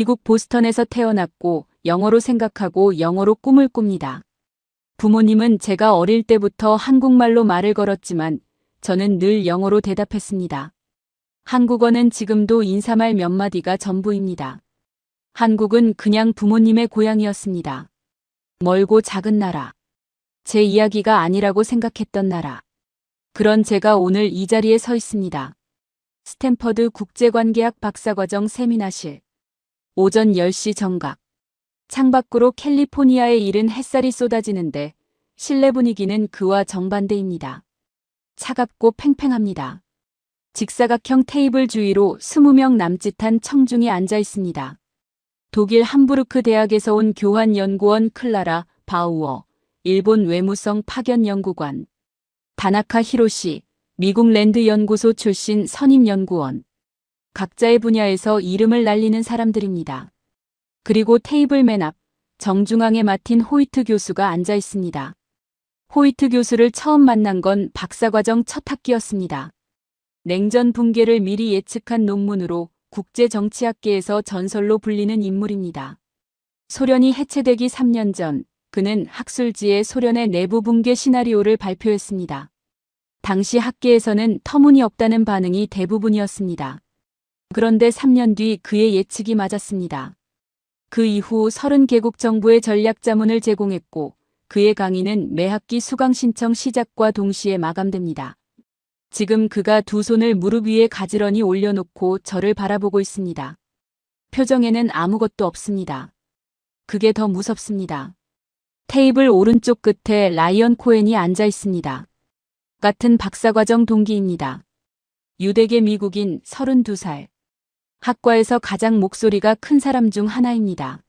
미국 보스턴에서 태어났고 영어로 생각하고 영어로 꿈을 꿉니다. 부모님은 제가 어릴 때부터 한국말로 말을 걸었지만 저는 늘 영어로 대답했습니다. 한국어는 지금도 인사말 몇 마디가 전부입니다. 한국은 그냥 부모님의 고향이었습니다. 멀고 작은 나라. 제 이야기가 아니라고 생각했던 나라. 그런 제가 오늘 이 자리에 서 있습니다. 스탠퍼드 국제관계학 박사과정 세미나실. 오전 10시 정각. 창밖으로 캘리포니아에 이른 햇살이 쏟아지는데 실내 분위기는 그와 정반대입니다. 차갑고 팽팽합니다. 직사각형 테이블 주위로 20명 남짓한 청중이 앉아 있습니다. 독일 함부르크 대학에서 온 교환연구원 클라라 바우어, 일본 외무성 파견연구관, 다나카 히로시, 미국 랜드 연구소 출신 선임연구원. 각자의 분야에서 이름을 날리는 사람들입니다. 그리고 테이블 맨 앞, 정중앙에 마틴 호이트 교수가 앉아 있습니다. 호이트 교수를 처음 만난 건 박사과정 첫 학기였습니다. 냉전 붕괴를 미리 예측한 논문으로 국제정치학계에서 전설로 불리는 인물입니다. 소련이 해체되기 3년 전, 그는 학술지에 소련의 내부 붕괴 시나리오를 발표했습니다. 당시 학계에서는 터무니없다는 반응이 대부분이었습니다. 그런데 3년 뒤 그의 예측이 맞았습니다. 그 이후 30개국 정부의 전략자문을 제공했고 그의 강의는 매 학기 수강 신청 시작과 동시에 마감됩니다. 지금 그가 두 손을 무릎 위에 가지런히 올려놓고 저를 바라보고 있습니다. 표정에는 아무것도 없습니다. 그게 더 무섭습니다. 테이블 오른쪽 끝에 라이언 코엔이 앉아 있습니다. 같은 박사과정 동기입니다. 유대계 미국인 32살. 학과에서 가장 목소리가 큰 사람 중 하나입니다.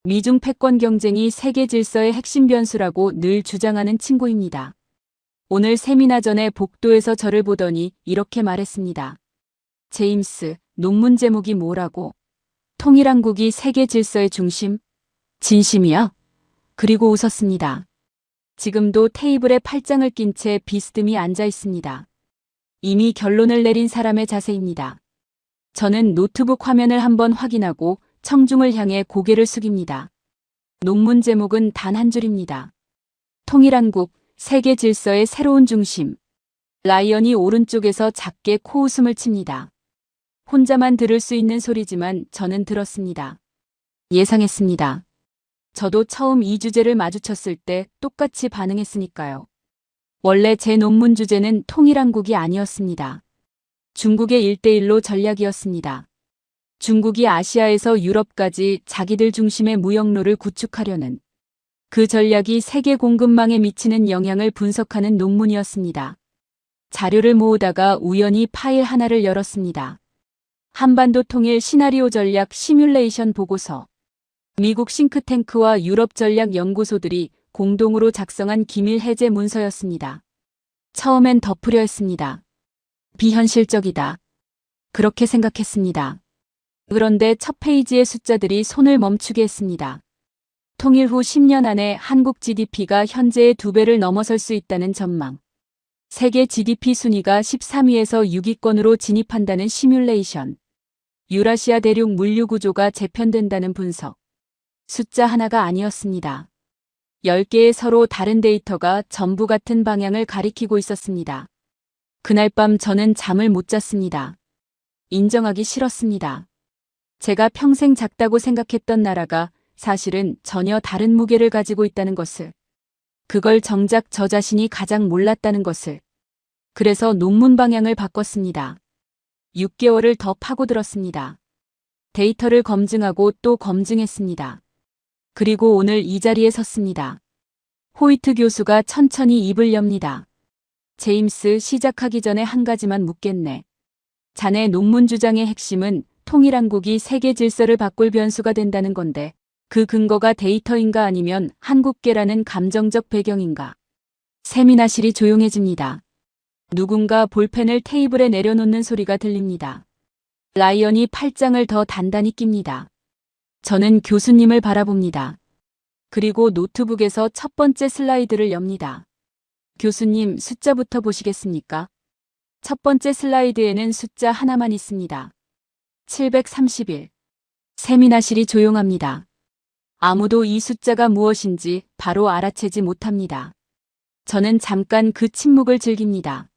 미중 패권 경쟁이 세계 질서의 핵심 변수라고 늘 주장하는 친구입니다. 오늘 세미나 전에 복도에서 저를 보더니 이렇게 말했습니다. 제임스, 논문 제목이 뭐라고? 통일한국이 세계 질서의 중심? 진심이야? 그리고 웃었습니다. 지금도 테이블에 팔짱을 낀 채 비스듬히 앉아 있습니다. 이미 결론을 내린 사람의 자세입니다. 저는 노트북 화면을 한번 확인하고 청중을 향해 고개를 숙입니다. 논문 제목은 단 한 줄입니다. 통일한국, 세계 질서의 새로운 중심. 라이언이 오른쪽에서 작게 코웃음을 칩니다. 혼자만 들을 수 있는 소리지만 저는 들었습니다. 예상했습니다. 저도 처음 이 주제를 마주쳤을 때 똑같이 반응했으니까요. 원래 제 논문 주제는 통일한국이 아니었습니다. 중국의 1대1로 전략이었습니다. 중국이 아시아에서 유럽까지 자기들 중심의 무역로를 구축하려는 그 전략이 세계 공급망에 미치는 영향을 분석하는 논문이었습니다. 자료를 모으다가 우연히 파일 하나를 열었습니다. 한반도 통일 시나리오 전략 시뮬레이션 보고서. 미국 싱크탱크와 유럽 전략 연구소들이 공동으로 작성한 기밀 해제 문서였습니다. 처음엔 덮으려 했습니다. 비현실적이다. 그렇게 생각했습니다. 그런데 첫 페이지의 숫자들이 손을 멈추게 했습니다. 통일 후 10년 안에 한국 GDP가 현재의 2배를 넘어설 수 있다는 전망. 세계 GDP 순위가 13위에서 6위권으로 진입한다는 시뮬레이션. 유라시아 대륙 물류 구조가 재편된다는 분석. 숫자 하나가 아니었습니다. 10개의 서로 다른 데이터가 전부 같은 방향을 가리키고 있었습니다. 그날 밤 저는 잠을 못 잤습니다. 인정하기 싫었습니다. 제가 평생 작다고 생각했던 나라가 사실은 전혀 다른 무게를 가지고 있다는 것을. 그걸 정작 저 자신이 가장 몰랐다는 것을. 그래서 논문 방향을 바꿨습니다. 6개월을 더 파고들었습니다. 데이터를 검증하고 또 검증했습니다. 그리고 오늘 이 자리에 섰습니다. 호이트 교수가 천천히 입을 엽니다. 제임스, 시작하기 전에 한 가지만 묻겠네. 자네 논문 주장의 핵심은 통일한국이 세계 질서를 바꿀 변수가 된다는 건데 그 근거가 데이터인가 아니면 한국계라는 감정적 배경인가? 세미나실이 조용해집니다. 누군가 볼펜을 테이블에 내려놓는 소리가 들립니다. 라이언이 팔짱을 더 단단히 낍니다. 저는 교수님을 바라봅니다. 그리고 노트북에서 첫 번째 슬라이드를 엽니다. 교수님, 숫자부터 보시겠습니까? 첫 번째 슬라이드에는 숫자 하나만 있습니다. 731. 세미나실이 조용합니다. 아무도 이 숫자가 무엇인지 바로 알아채지 못합니다. 저는 잠깐 그 침묵을 즐깁니다.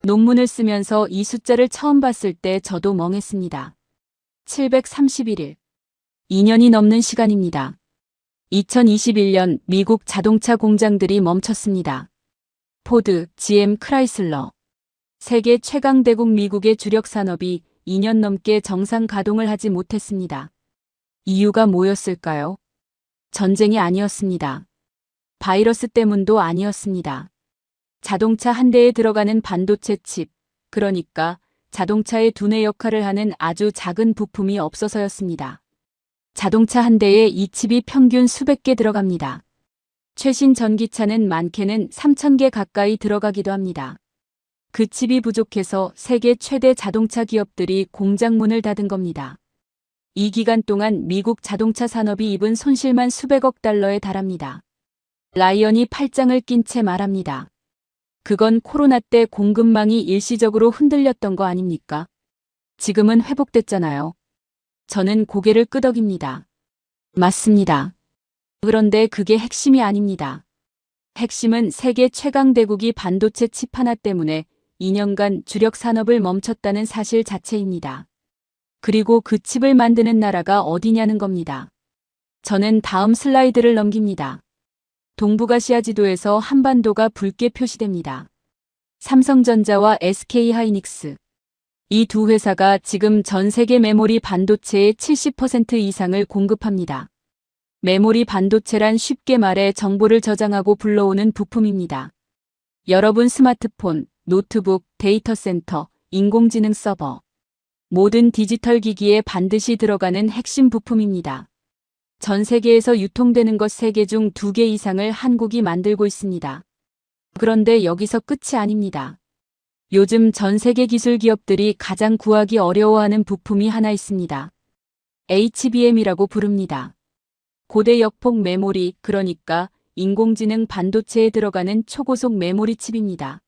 논문을 쓰면서 이 숫자를 처음 봤을 때 저도 멍했습니다. 731일. 2년이 넘는 시간입니다. 2021년 미국 자동차 공장들이 멈췄습니다. 포드, GM, 크라이슬러. 세계 최강대국 미국의 주력 산업이 2년 넘게 정상 가동을 하지 못했습니다. 이유가 뭐였을까요? 전쟁이 아니었습니다. 바이러스 때문도 아니었습니다. 자동차 한 대에 들어가는 반도체 칩, 그러니까 자동차의 두뇌 역할을 하는 아주 작은 부품이 없어서였습니다. 자동차 한 대에 이 칩이 평균 수백 개 들어갑니다. 최신 전기차는 많게는 3,000개 가까이 들어가기도 합니다. 그 칩이 부족해서 세계 최대 자동차 기업들이 공장 문을 닫은 겁니다. 이 기간 동안 미국 자동차 산업이 입은 손실만 수백억 달러에 달합니다. 라이언이 팔짱을 낀 채 말합니다. 그건 코로나 때 공급망이 일시적으로 흔들렸던 거 아닙니까? 지금은 회복됐잖아요. 저는 고개를 끄덕입니다. 맞습니다. 그런데 그게 핵심이 아닙니다. 핵심은 세계 최강대국이 반도체 칩 하나 때문에 2년간 주력 산업을 멈췄다는 사실 자체입니다. 그리고 그 칩을 만드는 나라가 어디냐는 겁니다. 저는 다음 슬라이드를 넘깁니다. 동북아시아 지도에서 한반도가 붉게 표시됩니다. 삼성전자와 SK하이닉스. 이 두 회사가 지금 전 세계 메모리 반도체의 70% 이상을 공급합니다. 메모리 반도체란 쉽게 말해 정보를 저장하고 불러오는 부품입니다. 여러분 스마트폰, 노트북, 데이터 센터, 인공지능 서버. 모든 디지털 기기에 반드시 들어가는 핵심 부품입니다. 전 세계에서 유통되는 것 3개 중 2개 이상을 한국이 만들고 있습니다. 그런데 여기서 끝이 아닙니다. 요즘 전 세계 기술 기업들이 가장 구하기 어려워하는 부품이 하나 있습니다. HBM이라고 부릅니다. 고대 역폭 메모리, 그러니까 인공지능 반도체에 들어가는 초고속 메모리 칩입니다.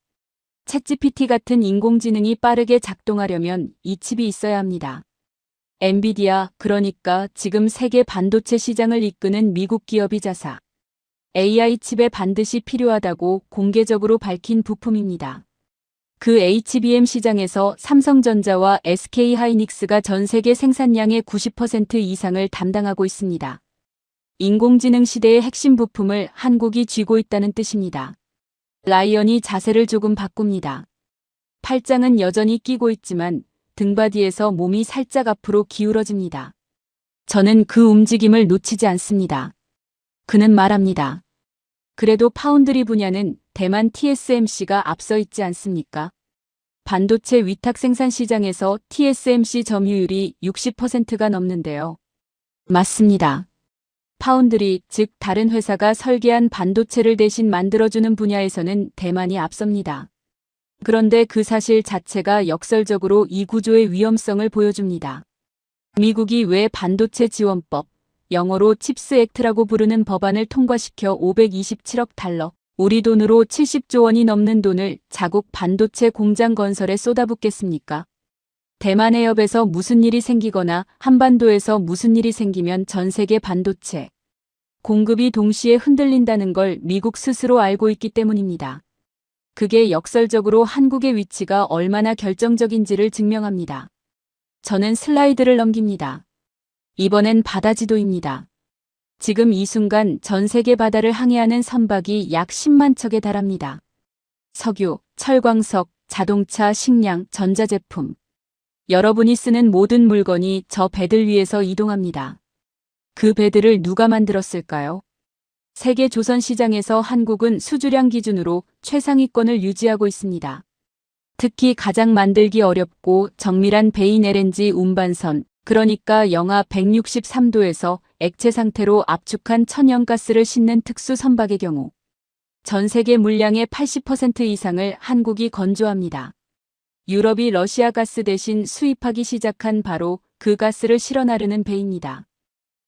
챗GPT 같은 인공지능이 빠르게 작동하려면 이 칩이 있어야 합니다. 엔비디아, 그러니까 지금 세계 반도체 시장을 이끄는 미국 기업이자사. AI 칩에 반드시 필요하다고 공개적으로 밝힌 부품입니다. 그 HBM 시장에서 삼성전자와 SK하이닉스가 전 세계 생산량의 90% 이상을 담당하고 있습니다. 인공지능 시대의 핵심 부품을 한국이 쥐고 있다는 뜻입니다. 라이언이 자세를 조금 바꿉니다. 팔짱은 여전히 끼고 있지만 등바디에서 몸이 살짝 앞으로 기울어집니다. 저는 그 움직임을 놓치지 않습니다. 그는 말합니다. 그래도 파운드리 분야는 대만 TSMC가 앞서 있지 않습니까? 반도체 위탁 생산 시장에서 TSMC 점유율이 60%가 넘는데요. 맞습니다. 파운드리, 즉 다른 회사가 설계한 반도체를 대신 만들어주는 분야에서는 대만이 앞섭니다. 그런데 그 사실 자체가 역설적으로 이 구조의 위험성을 보여줍니다. 미국이 왜 반도체 지원법, 영어로 칩스 액트라고 부르는 법안을 통과시켜 527억 달러, 우리 돈으로 70조 원이 넘는 돈을 자국 반도체 공장 건설에 쏟아붓겠습니까? 대만 해협에서 무슨 일이 생기거나 한반도에서 무슨 일이 생기면 전 세계 반도체 공급이 동시에 흔들린다는 걸 미국 스스로 알고 있기 때문입니다. 그게 역설적으로 한국의 위치가 얼마나 결정적인지를 증명합니다. 저는 슬라이드를 넘깁니다. 이번엔 바다 지도입니다. 지금 이 순간 전 세계 바다를 항해하는 선박이 약 10만 척에 달합니다. 석유, 철광석, 자동차, 식량, 전자제품. 여러분이 쓰는 모든 물건이 저 배들 위에서 이동합니다. 그 배들을 누가 만들었을까요? 세계 조선 시장에서 한국은 수주량 기준으로 최상위권을 유지하고 있습니다. 특히 가장 만들기 어렵고 정밀한 베인 LNG 운반선, 그러니까 영하 163도에서 액체 상태로 압축한 천연가스를 싣는 특수 선박의 경우 전 세계 물량의 80% 이상을 한국이 건조합니다. 유럽이 러시아 가스 대신 수입하기 시작한 바로 그 가스를 실어 나르는 배입니다.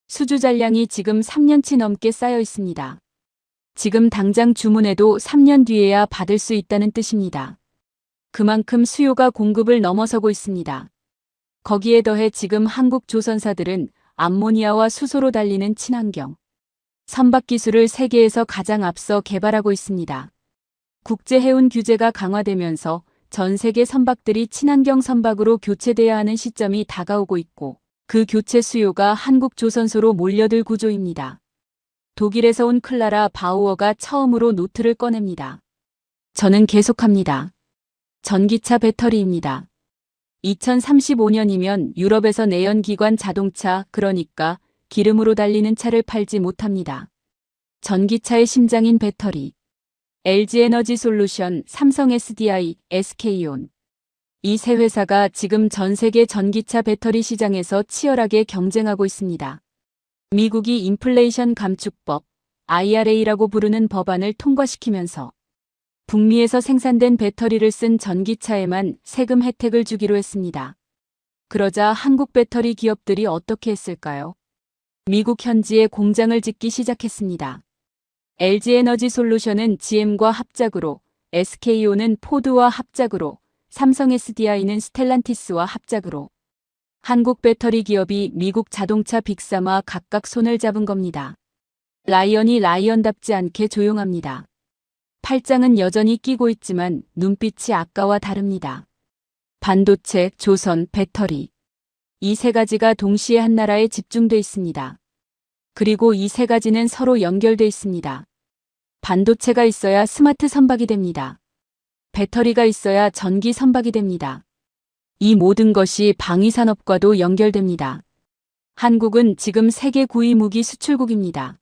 수주 잔량이 지금 3년치 넘게 쌓여 있습니다. 지금 당장 주문해도 3년 뒤에야 받을 수 있다는 뜻입니다. 그만큼 수요가 공급을 넘어서고 있습니다. 거기에 더해 지금 한국 조선사들은 암모니아와 수소로 달리는 친환경 선박 기술을 세계에서 가장 앞서 개발하고 있습니다. 국제 해운 규제가 강화되면서 전 세계 선박들이 친환경 선박으로 교체돼야 하는 시점이 다가오고 있고 그 교체 수요가 한국 조선소로 몰려들 구조입니다. 독일에서 온 클라라 바우어가 처음으로 노트를 꺼냅니다. 저는 계속합니다. 전기차 배터리입니다. 2035년이면 유럽에서 내연기관 자동차, 그러니까 기름으로 달리는 차를 팔지 못합니다. 전기차의 심장인 배터리. LG에너지솔루션, 삼성 SDI, SK온. 이 세 회사가 지금 전 세계 전기차 배터리 시장에서 치열하게 경쟁하고 있습니다. 미국이 인플레이션 감축법, IRA라고 부르는 법안을 통과시키면서 북미에서 생산된 배터리를 쓴 전기차에만 세금 혜택을 주기로 했습니다. 그러자 한국 배터리 기업들이 어떻게 했을까요? 미국 현지에 공장을 짓기 시작했습니다. LG에너지솔루션은 GM과 합작으로, SK온은 포드와 합작으로, 삼성 SDI는 스텔란티스와 합작으로 한국 배터리 기업이 미국 자동차 빅3와 각각 손을 잡은 겁니다. 라이언이 라이언답지 않게 조용합니다. 팔짱은 여전히 끼고 있지만 눈빛이 아까와 다릅니다. 반도체, 조선, 배터리. 이 세 가지가 동시에 한 나라에 집중돼 있습니다. 그리고 이 세 가지는 서로 연결돼 있습니다. 반도체가 있어야 스마트 선박이 됩니다. 배터리가 있어야 전기 선박이 됩니다. 이 모든 것이 방위산업과도 연결됩니다. 한국은 지금 세계 9위 무기 수출국입니다.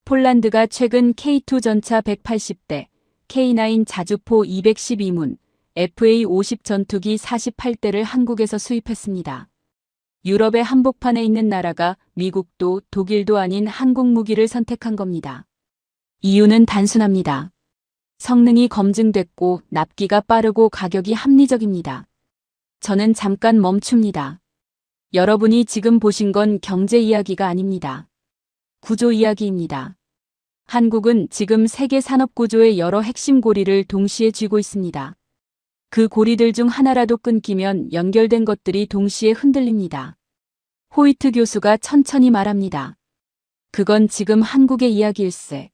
폴란드가 최근 K2 전차 180대, K9 자주포 212문, FA50 전투기 48대를 한국에서 수입했습니다. 유럽의 한복판에 있는 나라가 미국도 독일도 아닌 한국 무기를 선택한 겁니다. 이유는 단순합니다. 성능이 검증됐고 납기가 빠르고 가격이 합리적입니다. 저는 잠깐 멈춥니다. 여러분이 지금 보신 건 경제 이야기가 아닙니다. 구조 이야기입니다. 한국은 지금 세계 산업 구조의 여러 핵심 고리를 동시에 쥐고 있습니다. 그 고리들 중 하나라도 끊기면 연결된 것들이 동시에 흔들립니다. 호이트 교수가 천천히 말합니다. 그건 지금 한국의 이야기일세.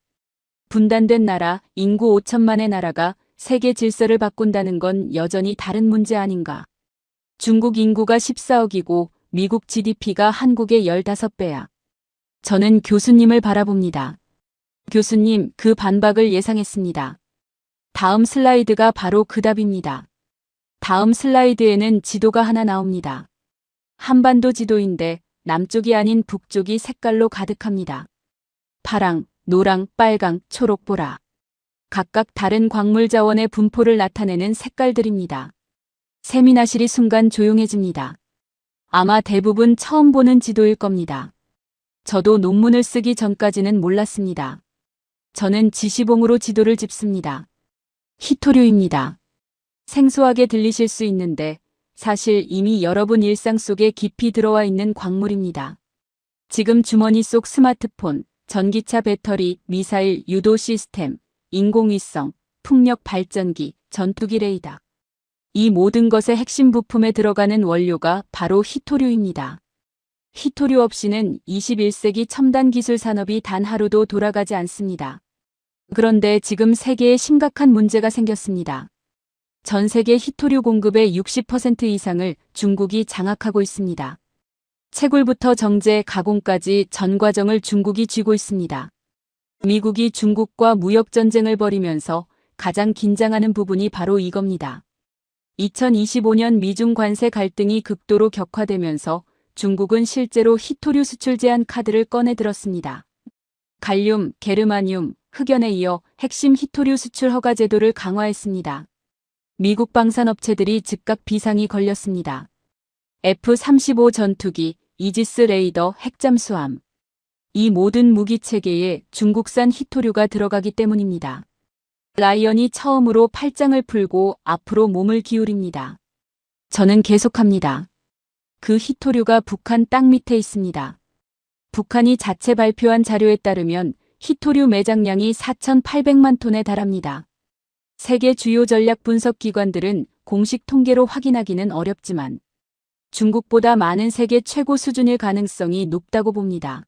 분단된 나라, 인구 5천만의 나라가 세계 질서를 바꾼다는 건 여전히 다른 문제 아닌가. 중국 인구가 14억이고 미국 GDP가 한국의 15배야. 저는 교수님을 바라봅니다. 교수님, 그 반박을 예상했습니다. 다음 슬라이드가 바로 그 답입니다. 다음 슬라이드에는 지도가 하나 나옵니다. 한반도 지도인데 남쪽이 아닌 북쪽이 색깔로 가득합니다. 파랑, 노랑, 빨강, 초록, 보라. 각각 다른 광물 자원의 분포를 나타내는 색깔들입니다. 세미나실이 순간 조용해집니다. 아마 대부분 처음 보는 지도일 겁니다. 저도 논문을 쓰기 전까지는 몰랐습니다. 저는 지시봉으로 지도를 짚습니다. 희토류입니다. 생소하게 들리실 수 있는데 사실 이미 여러분 일상 속에 깊이 들어와 있는 광물입니다. 지금 주머니 속 스마트폰, 전기차 배터리, 미사일 유도 시스템, 인공위성, 풍력 발전기, 전투기 레이더. 이 모든 것의 핵심 부품에 들어가는 원료가 바로 희토류입니다. 희토류 없이는 21세기 첨단 기술 산업이 단 하루도 돌아가지 않습니다. 그런데 지금 세계에 심각한 문제가 생겼습니다. 전 세계 희토류 공급의 60% 이상을 중국이 장악하고 있습니다. 채굴부터 정제, 가공까지 전 과정을 중국이 쥐고 있습니다. 미국이 중국과 무역 전쟁을 벌이면서 가장 긴장하는 부분이 바로 이겁니다. 2025년 미중 관세 갈등이 극도로 격화되면서 중국은 실제로 희토류 수출 제한 카드를 꺼내 들었습니다. 갈륨, 게르마늄, 흑연에 이어 핵심 희토류 수출 허가 제도를 강화했습니다. 미국 방산업체들이 즉각 비상이 걸렸습니다. F-35 전투기, 이지스 레이더, 핵잠수함. 이 모든 무기 체계에 중국산 희토류가 들어가기 때문입니다. 라이언이 처음으로 팔짱을 풀고 앞으로 몸을 기울입니다. 저는 계속합니다. 그 희토류가 북한 땅 밑에 있습니다. 북한이 자체 발표한 자료에 따르면 희토류 매장량이 4,800만 톤에 달합니다. 세계 주요 전략 분석 기관들은 공식 통계로 확인하기는 어렵지만 중국보다 많은 세계 최고 수준일 가능성이 높다고 봅니다.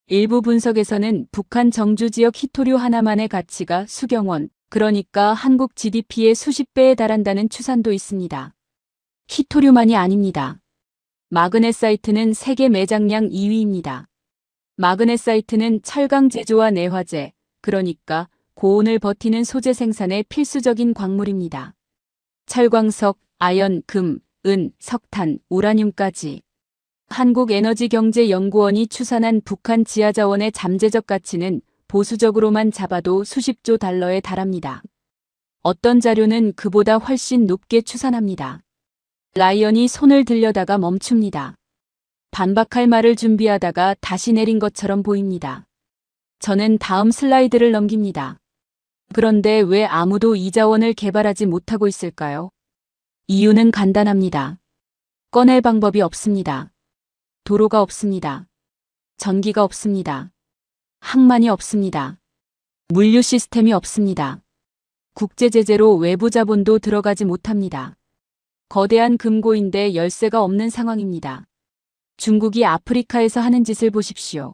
일부 분석에서는 북한 정주 지역 희토류 하나만의 가치가 수경원, 그러니까 한국 GDP의 수십 배에 달한다는 추산도 있습니다. 희토류만이 아닙니다. 마그네사이트는 세계 매장량 2위입니다. 마그네사이트는 철강 제조와 내화재, 그러니까 고온을 버티는 소재 생산에 필수적인 광물입니다. 철광석, 아연, 금, 은, 석탄, 우라늄까지. 한국에너지경제연구원이 추산한 북한 지하자원의 잠재적 가치는 보수적으로만 잡아도 수십조 달러에 달합니다. 어떤 자료는 그보다 훨씬 높게 추산합니다. 라이언이 손을 들려다가 멈춥니다. 반박할 말을 준비하다가 다시 내린 것처럼 보입니다. 저는 다음 슬라이드를 넘깁니다. 그런데 왜 아무도 이 자원을 개발하지 못하고 있을까요? 이유는 간단합니다. 꺼낼 방법이 없습니다. 도로가 없습니다. 전기가 없습니다. 항만이 없습니다. 물류 시스템이 없습니다. 국제 제재로 외부 자본도 들어가지 못합니다. 거대한 금고인데 열쇠가 없는 상황입니다. 중국이 아프리카에서 하는 짓을 보십시오.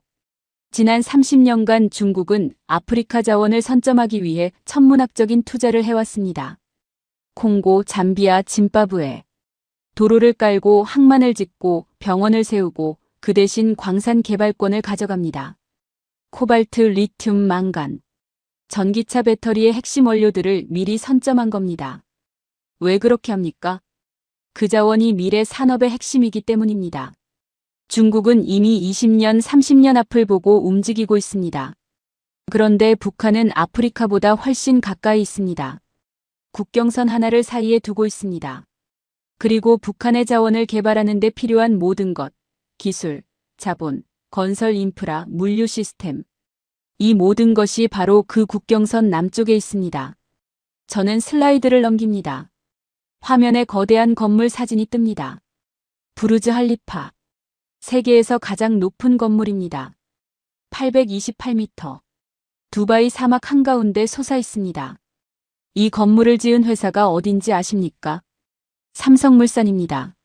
지난 30년간 중국은 아프리카 자원을 선점하기 위해 천문학적인 투자를 해왔습니다. 콩고, 잠비아, 짐바브웨. 도로를 깔고 항만을 짓고 병원을 세우고 그 대신 광산 개발권을 가져갑니다. 코발트, 리튬, 망간. 전기차 배터리의 핵심 원료들을 미리 선점한 겁니다. 왜 그렇게 합니까? 그 자원이 미래 산업의 핵심이기 때문입니다. 중국은 이미 20년, 30년 앞을 보고 움직이고 있습니다. 그런데 북한은 아프리카보다 훨씬 가까이 있습니다. 국경선 하나를 사이에 두고 있습니다. 그리고 북한의 자원을 개발하는 데 필요한 모든 것, 기술, 자본, 건설 인프라, 물류 시스템. 이 모든 것이 바로 그 국경선 남쪽에 있습니다. 저는 슬라이드를 넘깁니다. 화면에 거대한 건물 사진이 뜹니다. 부르즈 할리파. 세계에서 가장 높은 건물입니다. 828m. 두바이 사막 한가운데 솟아 있습니다. 이 건물을 지은 회사가 어딘지 아십니까? 삼성물산입니다.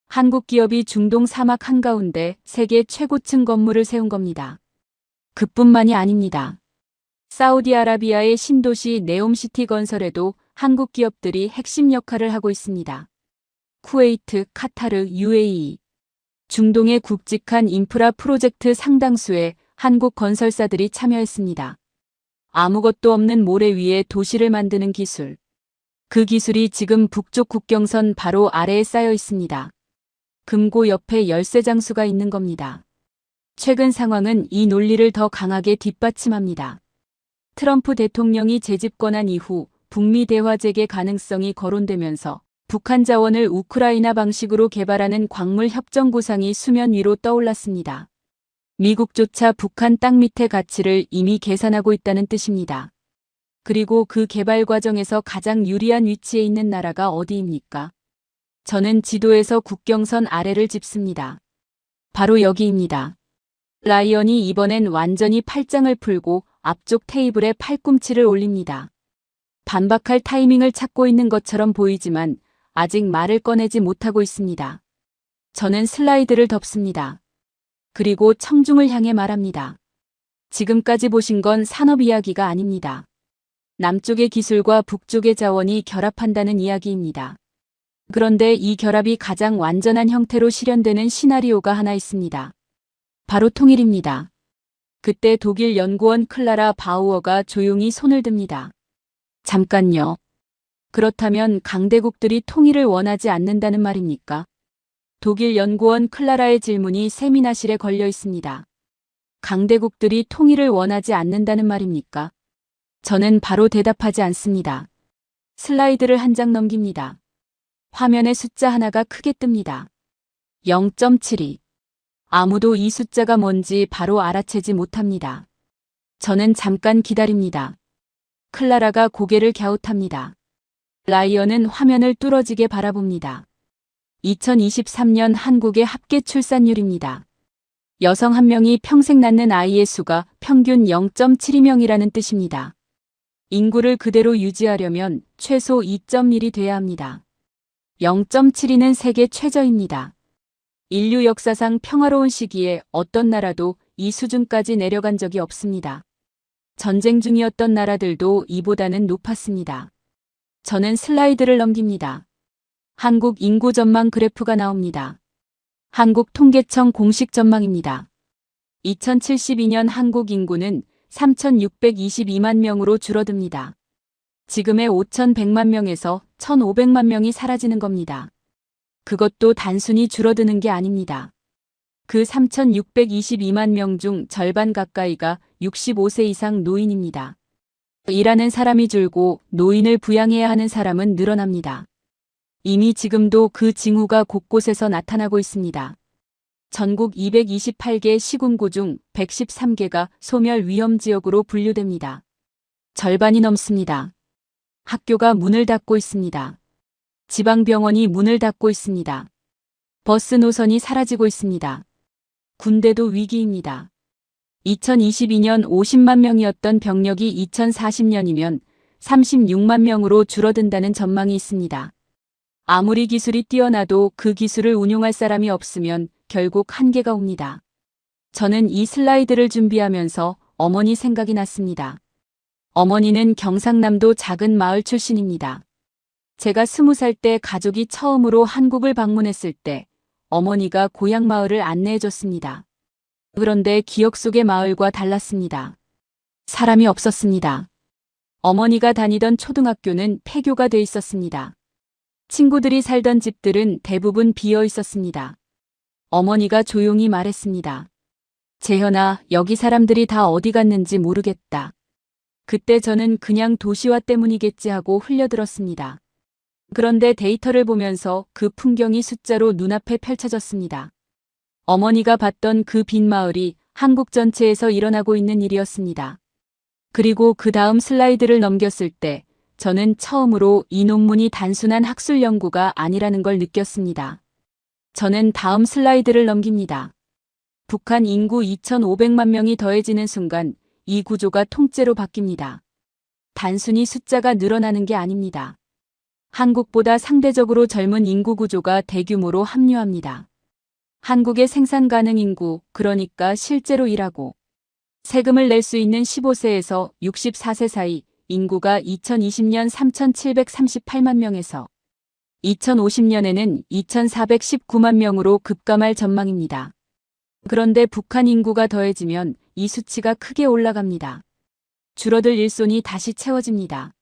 한국 기업이 중동 사막 한가운데 세계 최고층 건물을 세운 겁니다. 그뿐만이 아닙니다. 사우디아라비아의 신도시 네옴시티 건설에도 한국 기업들이 핵심 역할을 하고 있습니다. 쿠웨이트, 카타르, UAE. 중동의 굵직한 인프라 프로젝트 상당수에 한국 건설사들이 참여했습니다. 아무것도 없는 모래 위에 도시를 만드는 기술. 그 기술이 지금 북쪽 국경선 바로 아래에 쌓여 있습니다. 금고 옆에 열쇠 장수가 있는 겁니다. 최근 상황은 이 논리를 더 강하게 뒷받침합니다. 트럼프 대통령이 재집권한 이후 북미 대화 재개 가능성이 거론되면서 북한 자원을 우크라이나 방식으로 개발하는 광물 협정 구상이 수면 위로 떠올랐습니다. 미국조차 북한 땅 밑의 가치를 이미 계산하고 있다는 뜻입니다. 그리고 그 개발 과정에서 가장 유리한 위치에 있는 나라가 어디입니까? 저는 지도에서 국경선 아래를 짚습니다. 바로 여기입니다. 라이언이 이번엔 완전히 팔짱을 풀고 앞쪽 테이블에 팔꿈치를 올립니다. 반박할 타이밍을 찾고 있는 것처럼 보이지만 아직 말을 꺼내지 못하고 있습니다. 저는 슬라이드를 덮습니다. 그리고 청중을 향해 말합니다. 지금까지 보신 건 산업 이야기가 아닙니다. 남쪽의 기술과 북쪽의 자원이 결합한다는 이야기입니다. 그런데 이 결합이 가장 완전한 형태로 실현되는 시나리오가 하나 있습니다. 바로 통일입니다. 그때 독일 연구원 클라라 바우어가 조용히 손을 듭니다. 잠깐요. 그렇다면 강대국들이 통일을 원하지 않는다는 말입니까? 독일 연구원 클라라의 질문이 세미나실에 걸려 있습니다. 강대국들이 통일을 원하지 않는다는 말입니까? 저는 바로 대답하지 않습니다. 슬라이드를 한 장 넘깁니다. 화면에 숫자 하나가 크게 뜹니다. 0.72. 아무도 이 숫자가 뭔지 바로 알아채지 못합니다. 저는 잠깐 기다립니다. 클라라가 고개를 갸웃합니다. 라이언은 화면을 뚫어지게 바라봅니다. 2023년 한국의 합계 출산율입니다. 여성 한 명이 평생 낳는 아이의 수가 평균 0.72명이라는 뜻입니다. 인구를 그대로 유지하려면 최소 2.1이 돼야 합니다. 0.72는 세계 최저입니다. 인류 역사상 평화로운 시기에 어떤 나라도 이 수준까지 내려간 적이 없습니다. 전쟁 중이었던 나라들도 이보다는 높았습니다. 저는 슬라이드를 넘깁니다. 한국 인구 전망 그래프가 나옵니다. 한국통계청 공식 전망입니다. 2072년 한국 인구는 3,622만 명으로 줄어듭니다. 지금의 5,100만 명에서 1,500만 명이 사라지는 겁니다. 그것도 단순히 줄어드는 게 아닙니다. 그 3,622만 명 중 절반 가까이가 65세 이상 노인입니다. 일하는 사람이 줄고 노인을 부양해야 하는 사람은 늘어납니다. 이미 지금도 그 징후가 곳곳에서 나타나고 있습니다. 전국 228개 시군구 중 113개가 소멸 위험 지역으로 분류됩니다. 절반이 넘습니다. 학교가 문을 닫고 있습니다. 지방병원이 문을 닫고 있습니다. 버스 노선이 사라지고 있습니다. 군대도 위기입니다. 2022년 50만 명이었던 병력이 2040년이면 36만 명으로 줄어든다는 전망이 있습니다. 아무리 기술이 뛰어나도 그 기술을 운용할 사람이 없으면 결국 한계가 옵니다. 저는 이 슬라이드를 준비하면서 어머니 생각이 났습니다. 어머니는 경상남도 작은 마을 출신입니다. 제가 20살 때 가족이 처음으로 한국을 방문했을 때 어머니가 고향 마을을 안내해 줬습니다. 그런데 기억 속의 마을과 달랐습니다. 사람이 없었습니다. 어머니가 다니던 초등학교는 폐교가 돼 있었습니다. 친구들이 살던 집들은 대부분 비어 있었습니다. 어머니가 조용히 말했습니다. 재현아, 여기 사람들이 다 어디 갔는지 모르겠다. 그때 저는 그냥 도시화 때문이겠지 하고 흘려들었습니다. 그런데 데이터를 보면서 그 풍경이 숫자로 눈앞에 펼쳐졌습니다. 어머니가 봤던 그 빈 마을이 한국 전체에서 일어나고 있는 일이었습니다. 그리고 그 다음 슬라이드를 넘겼을 때 저는 처음으로 이 논문이 단순한 학술 연구가 아니라는 걸 느꼈습니다. 저는 다음 슬라이드를 넘깁니다. 북한 인구 2,500만 명이 더해지는 순간 이 구조가 통째로 바뀝니다. 단순히 숫자가 늘어나는 게 아닙니다. 한국보다 상대적으로 젊은 인구 구조가 대규모로 합류합니다. 한국의 생산 가능 인구, 그러니까 실제로 일하고 세금을 낼 수 있는 15세에서 64세 사이 인구가 2020년 3,738만 명에서 2050년에는 2,419만 명으로 급감할 전망입니다. 그런데 북한 인구가 더해지면 이 수치가 크게 올라갑니다. 줄어들 일손이 다시 채워집니다.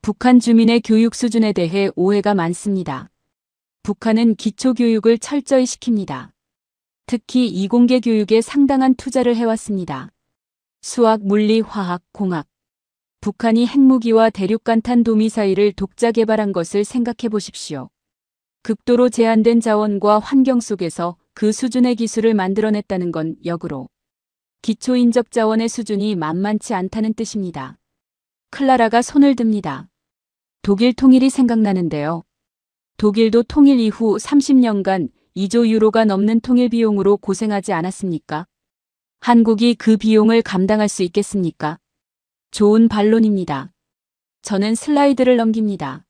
북한 주민의 교육 수준에 대해 오해가 많습니다. 북한은 기초교육을 철저히 시킵니다. 특히 이공계 교육에 상당한 투자를 해왔습니다. 수학, 물리, 화학, 공학. 북한이 핵무기와 대륙간탄 도미사일을 독자 개발한 것을 생각해 보십시오. 극도로 제한된 자원과 환경 속에서 그 수준의 기술을 만들어냈다는 건 역으로 기초인적 자원의 수준이 만만치 않다는 뜻입니다. 클라라가 손을 듭니다. 독일 통일이 생각나는데요. 독일도 통일 이후 30년간 2조 유로가 넘는 통일 비용으로 고생하지 않았습니까? 한국이 그 비용을 감당할 수 있겠습니까? 좋은 반론입니다. 저는 슬라이드를 넘깁니다.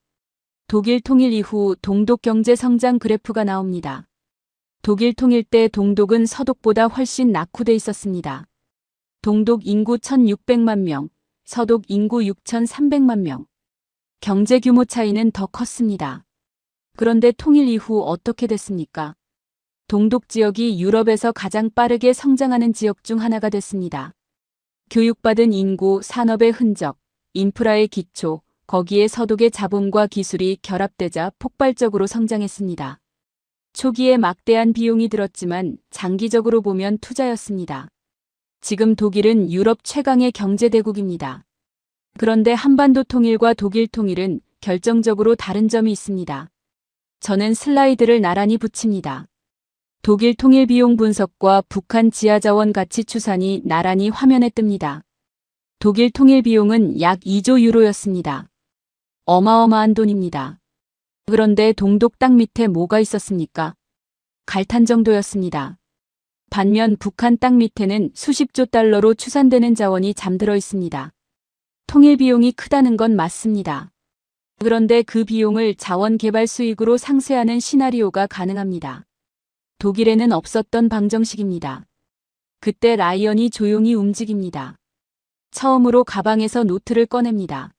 독일 통일 이후 동독 경제 성장 그래프가 나옵니다. 독일 통일 때 동독은 서독보다 훨씬 낙후돼 있었습니다. 동독 인구 1,600만 명, 서독 인구 6,300만 명. 경제 규모 차이는 더 컸습니다. 그런데 통일 이후 어떻게 됐습니까? 동독 지역이 유럽에서 가장 빠르게 성장하는 지역 중 하나가 됐습니다. 교육받은 인구, 산업의 흔적, 인프라의 기초, 거기에 서독의 자본과 기술이 결합되자 폭발적으로 성장했습니다. 초기에 막대한 비용이 들었지만 장기적으로 보면 투자였습니다. 지금 독일은 유럽 최강의 경제대국입니다. 그런데 한반도 통일과 독일 통일은 결정적으로 다른 점이 있습니다. 저는 슬라이드를 나란히 붙입니다. 독일 통일 비용 분석과 북한 지하자원 가치 추산이 나란히 화면에 뜹니다. 독일 통일 비용은 약 2조 유로였습니다. 어마어마한 돈입니다. 그런데 동독 땅 밑에 뭐가 있었습니까? 갈탄 정도였습니다. 반면 북한 땅 밑에는 수십조 달러로 추산되는 자원이 잠들어 있습니다. 통일 비용이 크다는 건 맞습니다. 그런데 그 비용을 자원 개발 수익으로 상쇄하는 시나리오가 가능합니다. 독일에는 없었던 방정식입니다. 그때 라이언이 조용히 움직입니다. 처음으로 가방에서 노트를 꺼냅니다.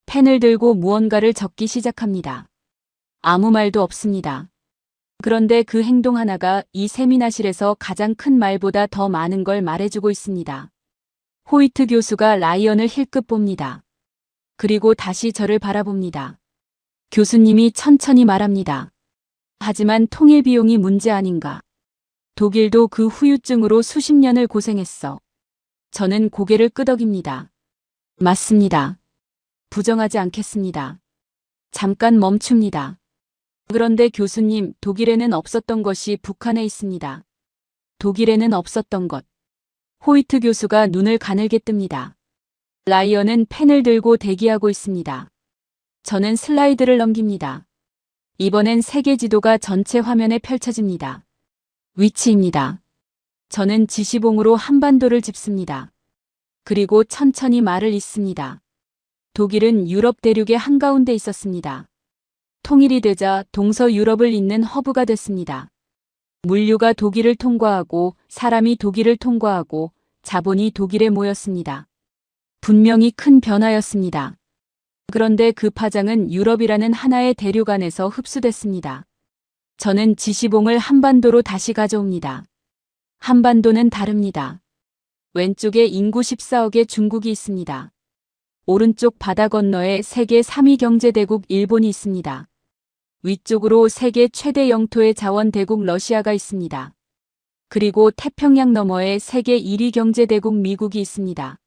펜을 들고 무언가를 적기 시작합니다. 아무 말도 없습니다. 그런데 그 행동 하나가 이 세미나실에서 가장 큰 말보다 더 많은 걸 말해주고 있습니다. 호이트 교수가 라이언을 힐끗 봅니다. 그리고 다시 저를 바라봅니다. 교수님이 천천히 말합니다. 하지만 통일 비용이 문제 아닌가. 독일도 그 후유증으로 수십 년을 고생했어. 저는 고개를 끄덕입니다. 맞습니다. 부정하지 않겠습니다. 잠깐 멈춥니다. 그런데 교수님, 독일에는 없었던 것이 북한에 있습니다. 독일에는 없었던 것. 호이트 교수가 눈을 가늘게 뜹니다. 라이언은 펜을 들고 대기하고 있습니다. 저는 슬라이드를 넘깁니다. 이번엔 세계 지도가 전체 화면에 펼쳐집니다. 위치입니다. 저는 지시봉으로 한반도를 짚습니다. 그리고 천천히 말을 잇습니다. 독일은 유럽 대륙의 한가운데 있었습니다. 통일이 되자 동서유럽을 잇는 허브가 됐습니다. 물류가 독일을 통과하고 사람이 독일을 통과하고 자본이 독일에 모였습니다. 분명히 큰 변화였습니다. 그런데 그 파장은 유럽이라는 하나의 대륙 안에서 흡수됐습니다. 저는 지시봉을 한반도로 다시 가져옵니다. 한반도는 다릅니다. 왼쪽에 인구 14억의 중국이 있습니다. 오른쪽 바다 건너에 세계 3위 경제대국 일본이 있습니다. 위쪽으로 세계 최대 영토의 자원대국 러시아가 있습니다. 그리고 태평양 너머에 세계 1위 경제대국 미국이 있습니다.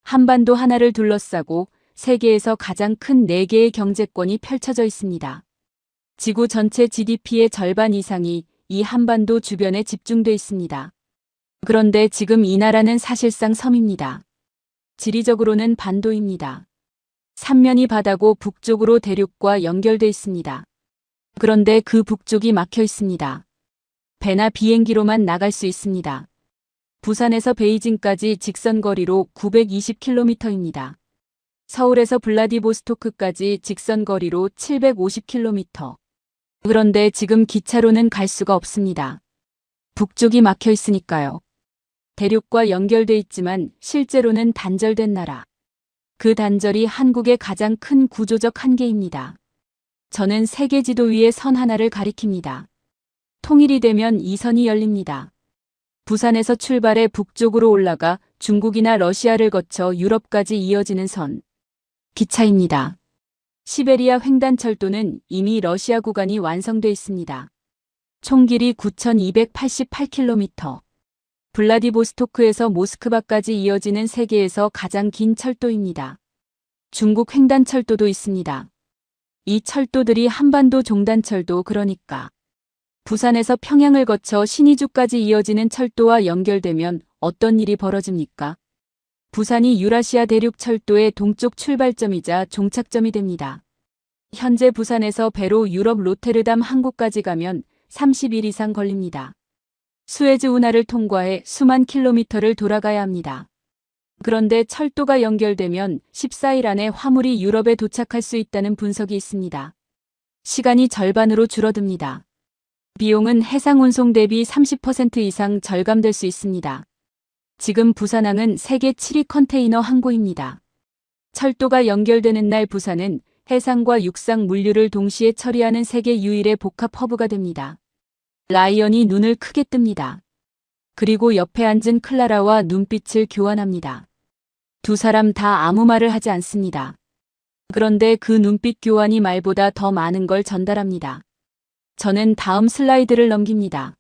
한반도 하나를 둘러싸고 세계에서 가장 큰 4개의 경제권이 펼쳐져 있습니다. 지구 전체 GDP의 절반 이상이 이 한반도 주변에 집중돼 있습니다. 그런데 지금 이 나라는 사실상 섬입니다. 지리적으로는 반도입니다. 삼면이 바다고 북쪽으로 대륙과 연결돼 있습니다. 그런데 그 북쪽이 막혀 있습니다. 배나 비행기로만 나갈 수 있습니다. 부산에서 베이징까지 직선 거리로 920km입니다. 서울에서 블라디보스토크까지 직선 거리로 750km. 그런데 지금 기차로는 갈 수가 없습니다. 북쪽이 막혀 있으니까요. 대륙과 연결돼 있지만 실제로는 단절된 나라. 그 단절이 한국의 가장 큰 구조적 한계입니다. 저는 세계 지도 위에 선 하나를 가리킵니다. 통일이 되면 이 선이 열립니다. 부산에서 출발해 북쪽으로 올라가 중국이나 러시아를 거쳐 유럽까지 이어지는 선. 기차입니다. 시베리아 횡단철도는 이미 러시아 구간이 완성돼 있습니다. 총 길이 9,288km. 블라디보스토크에서 모스크바까지 이어지는 세계에서 가장 긴 철도입니다. 중국 횡단철도도 있습니다. 이 철도들이 한반도 종단철도, 그러니까 부산에서 평양을 거쳐 신의주까지 이어지는 철도와 연결되면 어떤 일이 벌어집니까? 부산이 유라시아 대륙 철도의 동쪽 출발점이자 종착점이 됩니다. 현재 부산에서 배로 유럽 로테르담 항구까지 가면 30일 이상 걸립니다. 수에즈 운하를 통과해 수만 킬로미터를 돌아가야 합니다. 그런데 철도가 연결되면 14일 안에 화물이 유럽에 도착할 수 있다는 분석이 있습니다. 시간이 절반으로 줄어듭니다. 비용은 해상 운송 대비 30% 이상 절감될 수 있습니다. 지금 부산항은 세계 7위 컨테이너 항구입니다. 철도가 연결되는 날 부산은 해상과 육상 물류를 동시에 처리하는 세계 유일의 복합 허브가 됩니다. 라이언이 눈을 크게 뜹니다. 그리고 옆에 앉은 클라라와 눈빛을 교환합니다. 두 사람 다 아무 말을 하지 않습니다. 그런데 그 눈빛 교환이 말보다 더 많은 걸 전달합니다. 저는 다음 슬라이드를 넘깁니다.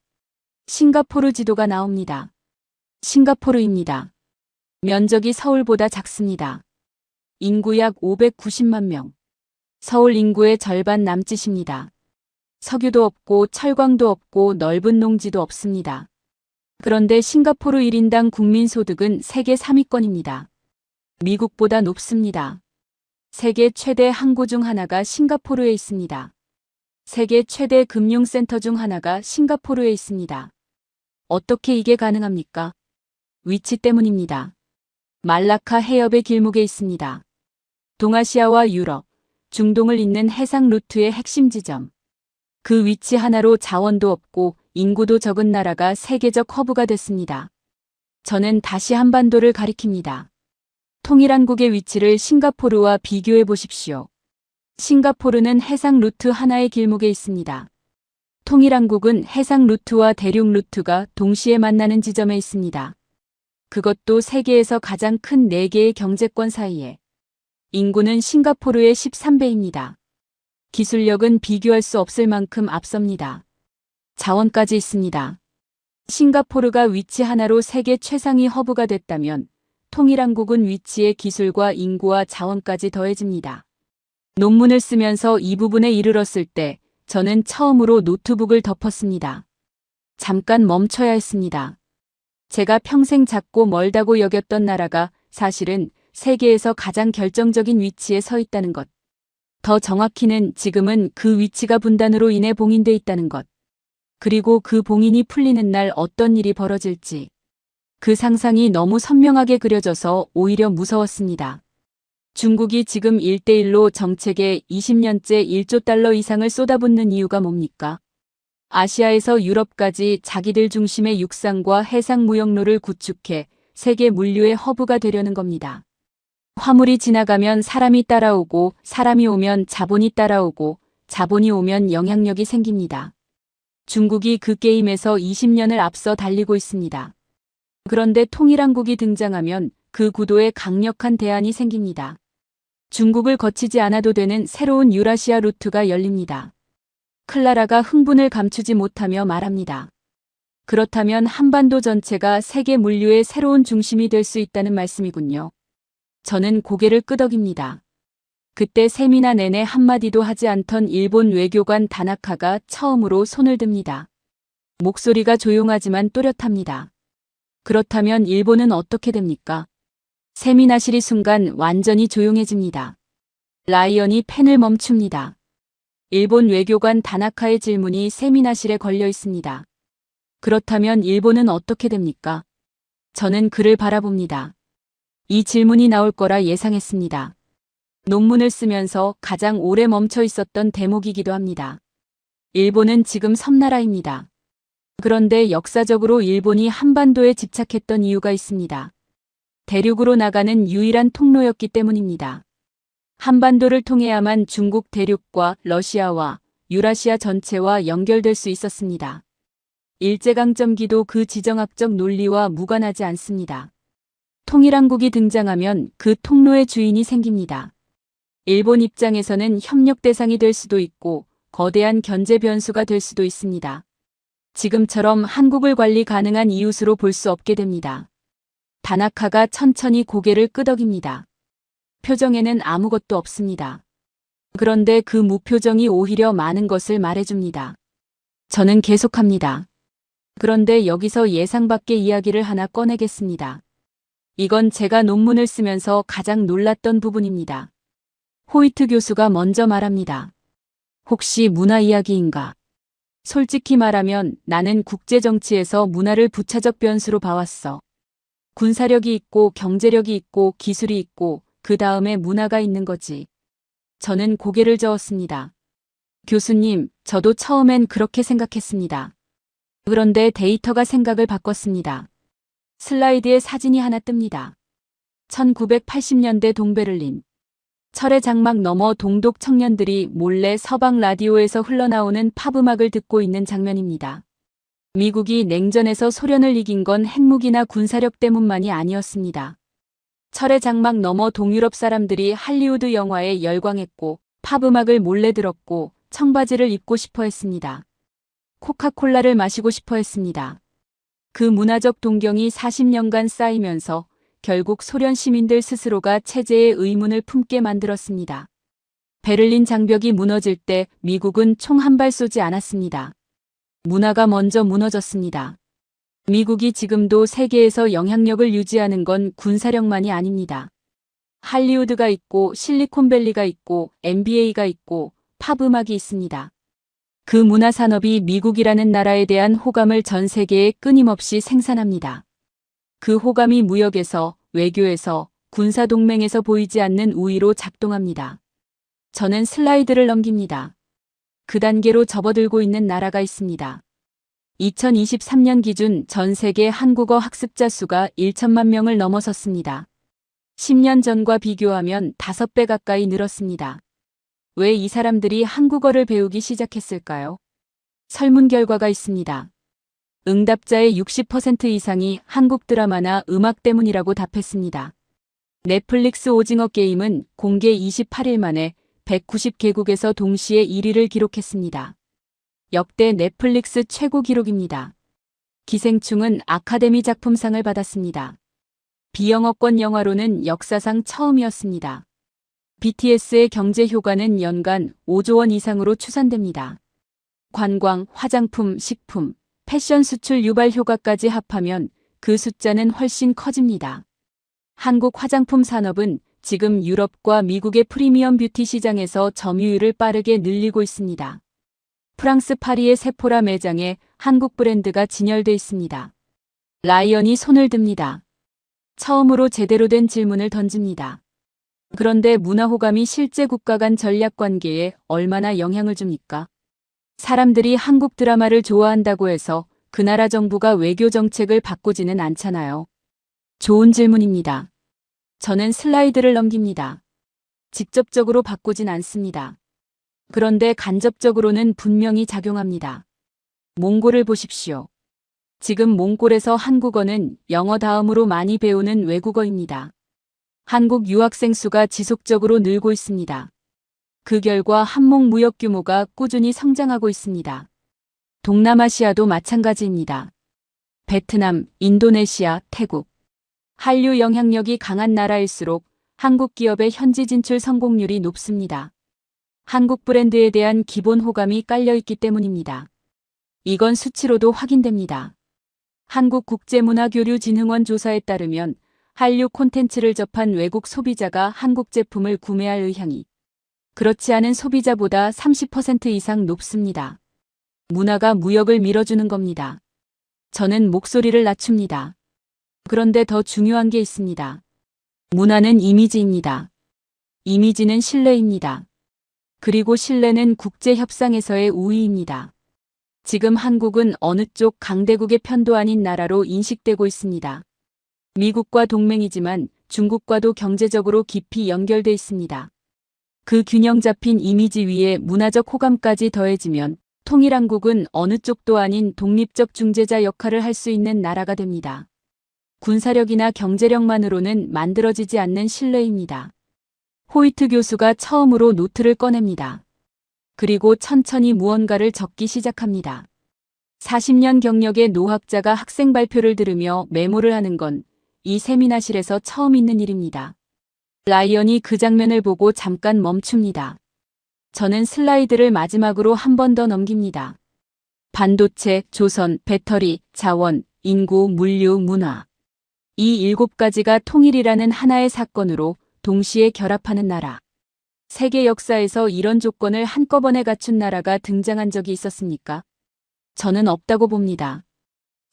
싱가포르 지도가 나옵니다. 싱가포르입니다. 면적이 서울보다 작습니다. 인구 약 590만 명. 서울 인구의 절반 남짓입니다. 석유도 없고 철광도 없고 넓은 농지도 없습니다. 그런데 싱가포르 1인당 국민소득은 세계 3위권입니다. 미국보다 높습니다. 세계 최대 항구 중 하나가 싱가포르에 있습니다. 세계 최대 금융센터 중 하나가 싱가포르에 있습니다. 어떻게 이게 가능합니까? 위치 때문입니다. 말라카 해협의 길목에 있습니다. 동아시아와 유럽, 중동을 잇는 해상 루트의 핵심 지점. 그 위치 하나로 자원도 없고 인구도 적은 나라가 세계적 허브가 됐습니다. 저는 다시 한반도를 가리킵니다. 통일한국의 위치를 싱가포르와 비교해 보십시오. 싱가포르는 해상 루트 하나의 길목에 있습니다. 통일한국은 해상 루트와 대륙 루트가 동시에 만나는 지점에 있습니다. 그것도 세계에서 가장 큰 4개의 경제권 사이에. 인구는 싱가포르의 13배입니다. 기술력은 비교할 수 없을 만큼 앞섭니다. 자원까지 있습니다. 싱가포르가 위치 하나로 세계 최상위 허브가 됐다면 통일한국은 위치에 기술과 인구와 자원까지 더해집니다. 논문을 쓰면서 이 부분에 이르렀을 때 저는 처음으로 노트북을 덮었습니다. 잠깐 멈춰야 했습니다. 제가 평생 작고 멀다고 여겼던 나라가 사실은 세계에서 가장 결정적인 위치에 서 있다는 것. 더 정확히는 지금은 그 위치가 분단으로 인해 봉인돼 있다는 것. 그리고 그 봉인이 풀리는 날 어떤 일이 벌어질지. 그 상상이 너무 선명하게 그려져서 오히려 무서웠습니다. 중국이 지금 1대1로 정책에 20년째 1조 달러 이상을 쏟아붓는 이유가 뭡니까? 아시아에서 유럽까지 자기들 중심의 육상과 해상 무역로를 구축해 세계 물류의 허브가 되려는 겁니다. 화물이 지나가면 사람이 따라오고 사람이 오면 자본이 따라오고 자본이 오면 영향력이 생깁니다. 중국이 그 게임에서 20년을 앞서 달리고 있습니다. 그런데 통일한국이 등장하면 그 구도에 강력한 대안이 생깁니다. 중국을 거치지 않아도 되는 새로운 유라시아 루트가 열립니다. 클라라가 흥분을 감추지 못하며 말합니다. 그렇다면 한반도 전체가 세계 물류의 새로운 중심이 될 수 있다는 말씀이군요. 저는 고개를 끄덕입니다. 그때 세미나 내내 한마디도 하지 않던 일본 외교관 다나카가 처음으로 손을 듭니다. 목소리가 조용하지만 또렷합니다. 그렇다면 일본은 어떻게 됩니까? 세미나실이 순간 완전히 조용해집니다. 라이언이 펜을 멈춥니다. 일본 외교관 다나카의 질문이 세미나실에 걸려 있습니다. 그렇다면 일본은 어떻게 됩니까? 저는 그를 바라봅니다. 이 질문이 나올 거라 예상했습니다. 논문을 쓰면서 가장 오래 멈춰 있었던 대목이기도 합니다. 일본은 지금 섬나라입니다. 그런데 역사적으로 일본이 한반도에 집착했던 이유가 있습니다. 대륙으로 나가는 유일한 통로였기 때문입니다. 한반도를 통해야만 중국 대륙과 러시아와 유라시아 전체와 연결될 수 있었습니다. 일제강점기도 그 지정학적 논리와 무관하지 않습니다. 통일한국이 등장하면 그 통로의 주인이 생깁니다. 일본 입장에서는 협력 대상이 될 수도 있고 거대한 견제 변수가 될 수도 있습니다. 지금처럼 한국을 관리 가능한 이웃으로 볼 수 없게 됩니다. 다나카가 천천히 고개를 끄덕입니다. 표정에는 아무것도 없습니다. 그런데 그 무표정이 오히려 많은 것을 말해줍니다. 저는 계속합니다. 그런데 여기서 예상 밖의 이야기를 하나 꺼내겠습니다. 이건 제가 논문을 쓰면서 가장 놀랐던 부분입니다. 호이트 교수가 먼저 말합니다. 혹시 문화 이야기인가? 솔직히 말하면 나는 국제정치에서 문화를 부차적 변수로 봐왔어. 군사력이 있고 경제력이 있고 기술이 있고 그 다음에 문화가 있는 거지. 저는 고개를 저었습니다. 교수님, 저도 처음엔 그렇게 생각했습니다. 그런데 데이터가 생각을 바꿨습니다. 슬라이드에 사진이 하나 뜹니다. 1980년대 동베를린. 철의 장막 너머 동독 청년들이 몰래 서방 라디오에서 흘러나오는 팝 음악을 듣고 있는 장면입니다. 미국이 냉전에서 소련을 이긴 건 핵무기나 군사력 때문만이 아니었습니다. 철의 장막 너머 동유럽 사람들이 할리우드 영화에 열광했고 팝 음악을 몰래 들었고 청바지를 입고 싶어 했습니다. 코카콜라를 마시고 싶어 했습니다. 그 문화적 동경이 40년간 쌓이면서 결국 소련 시민들 스스로가 체제의 의문을 품게 만들었습니다. 베를린 장벽이 무너질 때 미국은 총 한 발 쏘지 않았습니다. 문화가 먼저 무너졌습니다. 미국이 지금도 세계에서 영향력을 유지하는 건 군사력만이 아닙니다. 할리우드가 있고 실리콘밸리가 있고 NBA가 있고 팝 음악이 있습니다. 그 문화산업이 미국이라는 나라에 대한 호감을 전 세계에 끊임없이 생산합니다. 그 호감이 무역에서, 외교에서, 군사동맹에서 보이지 않는 우위로 작동합니다. 저는 슬라이드를 넘깁니다. 그 단계로 접어들고 있는 나라가 있습니다. 2023년 기준 전 세계 한국어 학습자 수가 1천만 명을 넘어섰습니다. 10년 전과 비교하면 5배 가까이 늘었습니다. 왜 이 사람들이 한국어를 배우기 시작했을까요? 설문 결과가 있습니다. 응답자의 60% 이상이 한국 드라마나 음악 때문이라고 답했습니다. 넷플릭스 오징어 게임은 공개 28일 만에 190개국에서 동시에 1위를 기록했습니다. 역대 넷플릭스 최고 기록입니다. 기생충은 아카데미 작품상을 받았습니다. 비영어권 영화로는 역사상 처음이었습니다. BTS의 경제 효과는 연간 5조 원 이상으로 추산됩니다. 관광, 화장품, 식품, 패션 수출 유발 효과까지 합하면 그 숫자는 훨씬 커집니다. 한국 화장품 산업은 지금 유럽과 미국의 프리미엄 뷰티 시장에서 점유율을 빠르게 늘리고 있습니다. 프랑스 파리의 세포라 매장에 한국 브랜드가 진열돼 있습니다. 라이언이 손을 듭니다. 처음으로 제대로 된 질문을 던집니다. 그런데 문화 호감이 실제 국가 간 전략 관계에 얼마나 영향을 줍니까? 사람들이 한국 드라마를 좋아한다고 해서 그 나라 정부가 외교 정책을 바꾸지는 않잖아요. 좋은 질문입니다. 저는 슬라이드를 넘깁니다. 직접적으로 바꾸진 않습니다. 그런데 간접적으로는 분명히 작용합니다. 몽골을 보십시오. 지금 몽골에서 한국어는 영어 다음으로 많이 배우는 외국어입니다. 한국 유학생 수가 지속적으로 늘고 있습니다. 그 결과 한목 무역 규모가 꾸준히 성장하고 있습니다. 동남아시아도 마찬가지입니다. 베트남, 인도네시아, 태국. 한류 영향력이 강한 나라일수록 한국 기업의 현지 진출 성공률이 높습니다. 한국 브랜드에 대한 기본 호감이 깔려있기 때문입니다. 이건 수치로도 확인됩니다. 한국국제문화교류진흥원 조사에 따르면 한류 콘텐츠를 접한 외국 소비자가 한국 제품을 구매할 의향이 그렇지 않은 소비자보다 30% 이상 높습니다. 문화가 무역을 밀어주는 겁니다. 저는 목소리를 낮춥니다. 그런데 더 중요한 게 있습니다. 문화는 이미지입니다. 이미지는 신뢰입니다. 그리고 신뢰는 국제협상에서의 우위입니다. 지금 한국은 어느 쪽 강대국의 편도 아닌 나라로 인식되고 있습니다. 미국과 동맹이지만 중국과도 경제적으로 깊이 연결돼 있습니다. 그 균형 잡힌 이미지 위에 문화적 호감까지 더해지면 통일한국은 어느 쪽도 아닌 독립적 중재자 역할을 할 수 있는 나라가 됩니다. 군사력이나 경제력만으로는 만들어지지 않는 신뢰입니다. 호이트 교수가 처음으로 노트를 꺼냅니다. 그리고 천천히 무언가를 적기 시작합니다. 40년 경력의 노학자가 학생 발표를 들으며 메모를 하는 건 이 세미나실에서 처음 있는 일입니다. 라이언이 그 장면을 보고 잠깐 멈춥니다. 저는 슬라이드를 마지막으로 한 번 더 넘깁니다. 반도체, 조선, 배터리, 자원, 인구, 물류, 문화. 이 7가지가 통일이라는 하나의 사건으로 동시에 결합하는 나라. 세계 역사에서 이런 조건을 한꺼번에 갖춘 나라가 등장한 적이 있었습니까? 저는 없다고 봅니다.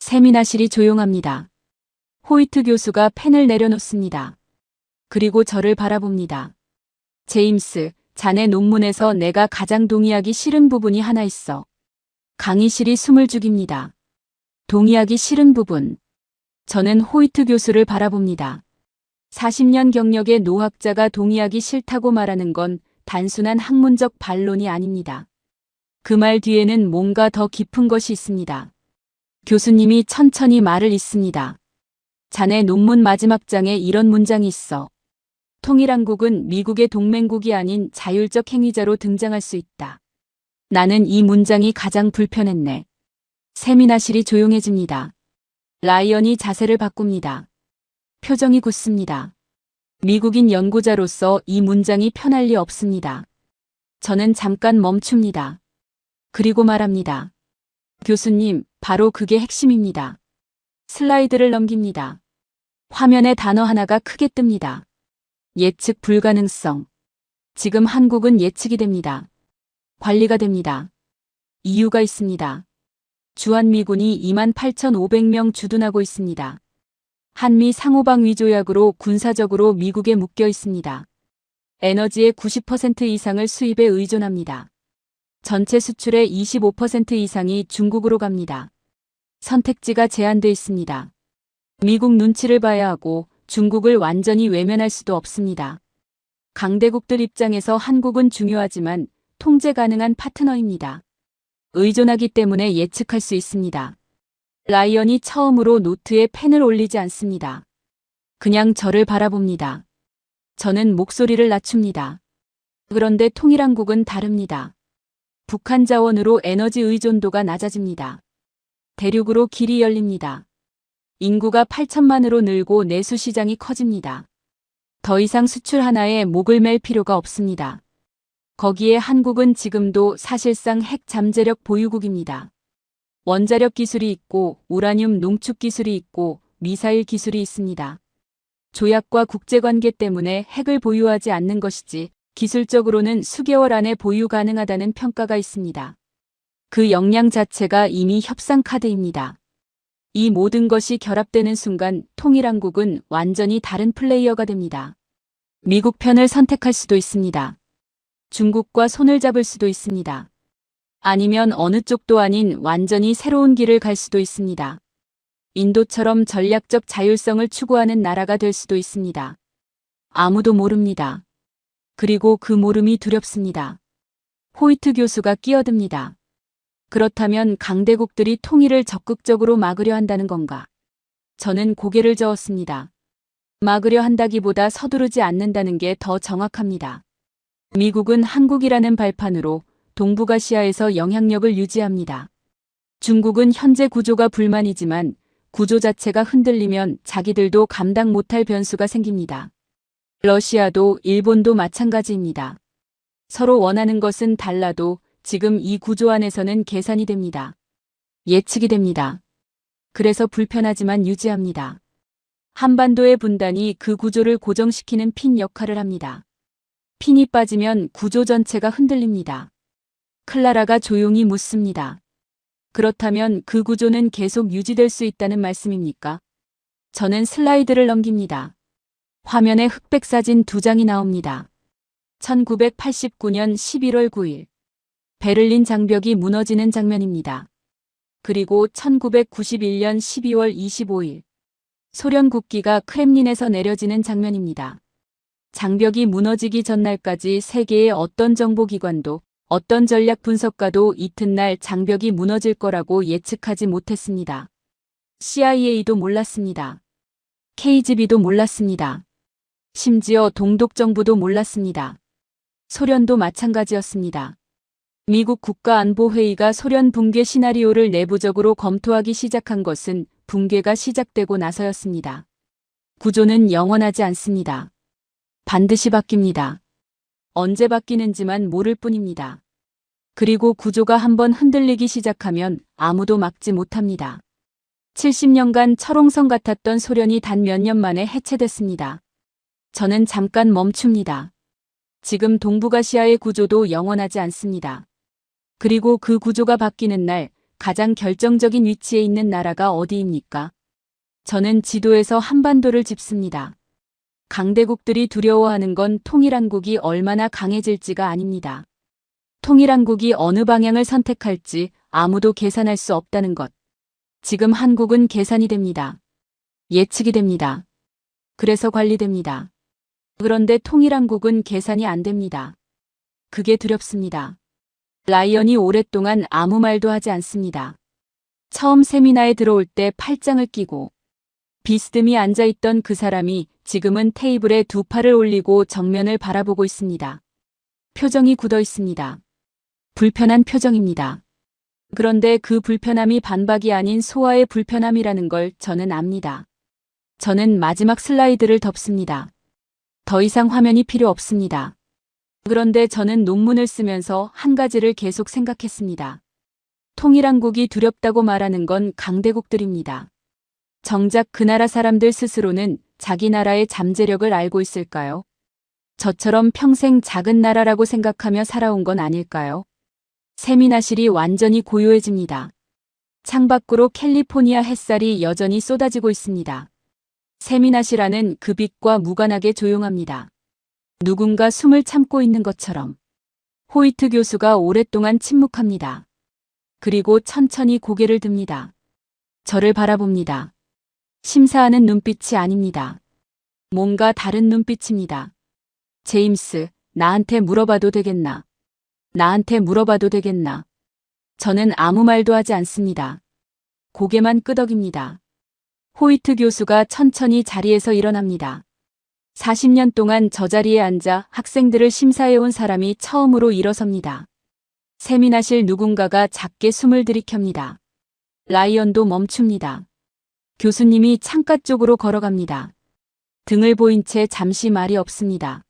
세미나실이 조용합니다. 호이트 교수가 펜을 내려놓습니다. 그리고 저를 바라봅니다. 제임스, 자네 논문에서 내가 가장 동의하기 싫은 부분이 하나 있어. 강의실이 숨을 죽입니다. 동의하기 싫은 부분. 저는 호이트 교수를 바라봅니다. 40년 경력의 노학자가 동의하기 싫다고 말하는 건 단순한 학문적 반론이 아닙니다. 그 말 뒤에는 뭔가 더 깊은 것이 있습니다. 교수님이 천천히 말을 잇습니다. 자네 논문 마지막 장에 이런 문장이 있어. 통일한국은 미국의 동맹국이 아닌 자율적 행위자로 등장할 수 있다. 나는 이 문장이 가장 불편했네. 세미나실이 조용해집니다. 라이언이 자세를 바꿉니다. 표정이 굳습니다. 미국인 연구자로서 이 문장이 편할 리 없습니다. 저는 잠깐 멈춥니다. 그리고 말합니다. 교수님, 바로 그게 핵심입니다. 슬라이드를 넘깁니다. 화면에 단어 하나가 크게 뜹니다. 예측 불가능성. 지금 한국은 예측이 됩니다. 관리가 됩니다. 이유가 있습니다. 주한미군이 28,500명 주둔하고 있습니다. 한미 상호방위 조약으로 군사적으로 미국에 묶여 있습니다. 에너지의 90% 이상을 수입에 의존합니다. 전체 수출의 25% 이상이 중국으로 갑니다. 선택지가 제한돼 있습니다. 미국 눈치를 봐야 하고 중국을 완전히 외면할 수도 없습니다. 강대국들 입장에서 한국은 중요하지만 통제 가능한 파트너입니다. 의존하기 때문에 예측할 수 있습니다. 라이언이 처음으로 노트에 펜을 올리지 않습니다. 그냥 저를 바라봅니다. 저는 목소리를 낮춥니다. 그런데 통일한국은 다릅니다. 북한 자원으로 에너지 의존도가 낮아집니다. 대륙으로 길이 열립니다. 인구가 8천만으로 늘고 내수 시장이 커집니다. 더 이상 수출 하나에 목을 맬 필요가 없습니다. 거기에 한국은 지금도 사실상 핵 잠재력 보유국입니다. 원자력 기술이 있고 우라늄 농축 기술이 있고 미사일 기술이 있습니다. 조약과 국제관계 때문에 핵을 보유하지 않는 것이지 기술적으로는 수개월 안에 보유 가능하다는 평가가 있습니다. 그 역량 자체가 이미 협상 카드입니다. 이 모든 것이 결합되는 순간 통일한국은 완전히 다른 플레이어가 됩니다. 미국 편을 선택할 수도 있습니다. 중국과 손을 잡을 수도 있습니다. 아니면 어느 쪽도 아닌 완전히 새로운 길을 갈 수도 있습니다. 인도처럼 전략적 자율성을 추구하는 나라가 될 수도 있습니다. 아무도 모릅니다. 그리고 그 모름이 두렵습니다. 호이트 교수가 끼어듭니다. 그렇다면 강대국들이 통일을 적극적으로 막으려 한다는 건가? 저는 고개를 저었습니다. 막으려 한다기보다 서두르지 않는다는 게 더 정확합니다. 미국은 한국이라는 발판으로 동북아시아에서 영향력을 유지합니다. 중국은 현재 구조가 불만이지만 구조 자체가 흔들리면 자기들도 감당 못할 변수가 생깁니다. 러시아도 일본도 마찬가지입니다. 서로 원하는 것은 달라도 지금 이 구조 안에서는 계산이 됩니다. 예측이 됩니다. 그래서 불편하지만 유지합니다. 한반도의 분단이 그 구조를 고정시키는 핀 역할을 합니다. 핀이 빠지면 구조 전체가 흔들립니다. 클라라가 조용히 묻습니다. 그렇다면 그 구조는 계속 유지될 수 있다는 말씀입니까? 저는 슬라이드를 넘깁니다. 화면에 흑백 사진 2장이 나옵니다. 1989년 11월 9일. 베를린 장벽이 무너지는 장면입니다. 그리고 1991년 12월 25일. 소련 국기가 크렘린에서 내려지는 장면입니다. 장벽이 무너지기 전날까지 세계의 어떤 정보기관도 어떤 전략 분석가도 이튿날 장벽이 무너질 거라고 예측하지 못했습니다. CIA도 몰랐습니다. KGB도 몰랐습니다. 심지어 동독정부도 몰랐습니다. 소련도 마찬가지였습니다. 미국 국가안보회의가 소련 붕괴 시나리오를 내부적으로 검토하기 시작한 것은 붕괴가 시작되고 나서였습니다. 구조는 영원하지 않습니다. 반드시 바뀝니다. 언제 바뀌는지만 모를 뿐입니다. 그리고 구조가 한번 흔들리기 시작하면 아무도 막지 못합니다. 70년간 철옹성 같았던 소련이 단 몇 년 만에 해체됐습니다. 저는 잠깐 멈춥니다. 지금 동북아시아의 구조도 영원하지 않습니다. 그리고 그 구조가 바뀌는 날 가장 결정적인 위치에 있는 나라가 어디입니까? 저는 지도에서 한반도를 짚습니다. 강대국들이 두려워하는 건 통일한국이 얼마나 강해질지가 아닙니다. 통일한국이 어느 방향을 선택할지 아무도 계산할 수 없다는 것. 지금 한국은 계산이 됩니다. 예측이 됩니다. 그래서 관리됩니다. 그런데 통일한국은 계산이 안 됩니다. 그게 두렵습니다. 라이언이 오랫동안 아무 말도 하지 않습니다. 처음 세미나에 들어올 때 팔짱을 끼고 비스듬히 앉아있던 그 사람이 지금은 테이블에 두 팔을 올리고 정면을 바라보고 있습니다. 표정이 굳어 있습니다. 불편한 표정입니다. 그런데 그 불편함이 반박이 아닌 소화의 불편함이라는 걸 저는 압니다. 저는 마지막 슬라이드를 덮습니다. 더 이상 화면이 필요 없습니다. 그런데 저는 논문을 쓰면서 한 가지를 계속 생각했습니다. 통일한국이 두렵다고 말하는 건 강대국들입니다. 정작 그 나라 사람들 스스로는 자기 나라의 잠재력을 알고 있을까요? 저처럼 평생 작은 나라라고 생각하며 살아온 건 아닐까요? 세미나실이 완전히 고요해집니다. 창밖으로 캘리포니아 햇살이 여전히 쏟아지고 있습니다. 세미나실 안은 그 빛과 무관하게 조용합니다. 누군가 숨을 참고 있는 것처럼. 호이트 교수가 오랫동안 침묵합니다. 그리고 천천히 고개를 듭니다. 저를 바라봅니다. 심사하는 눈빛이 아닙니다. 뭔가 다른 눈빛입니다. 제임스, 나한테 물어봐도 되겠나? 나한테 물어봐도 되겠나? 저는 아무 말도 하지 않습니다. 고개만 끄덕입니다. 호이트 교수가 천천히 자리에서 일어납니다. 40년 동안 저 자리에 앉아 학생들을 심사해온 사람이 처음으로 일어섭니다. 세미나실 누군가가 작게 숨을 들이켭니다. 라이언도 멈춥니다. 교수님이 창가 쪽으로 걸어갑니다. 등을 보인 채 잠시 말이 없습니다.